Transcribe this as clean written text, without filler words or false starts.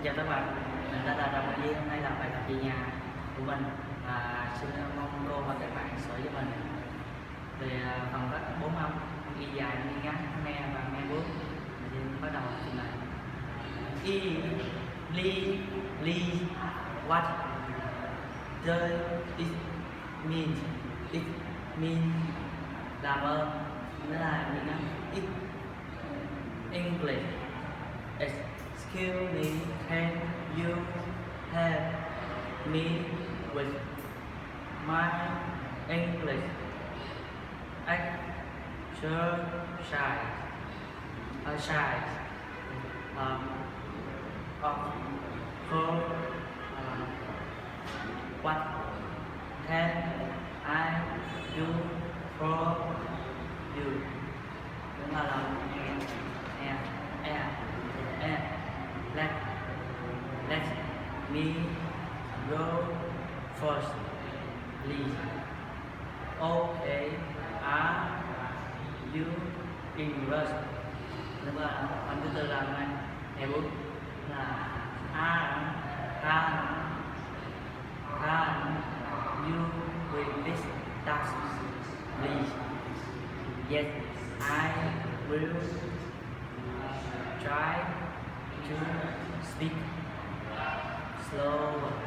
chào các bạn, mình tên là Đồng Duy. Hôm nay là bài tập về nhà của mình và xin mong cô và các bạn sửa cho mình về phần các bốn âm ghi dài, ghi ngắn, nghe và nghe bước. Mình bắt đầu trình bày. I, li, li, what, does it mean? It mean làm ơn, nghĩa là gì đó. It, English. Excuse me, can you help me with my English exercise? Of course, what can I do for you? Đúng là let me go first, please. Okay, are you in rush? Đúng là phần thứ tư là này, nghe bước là can you read this task, please? Yes, I will try to speak slower.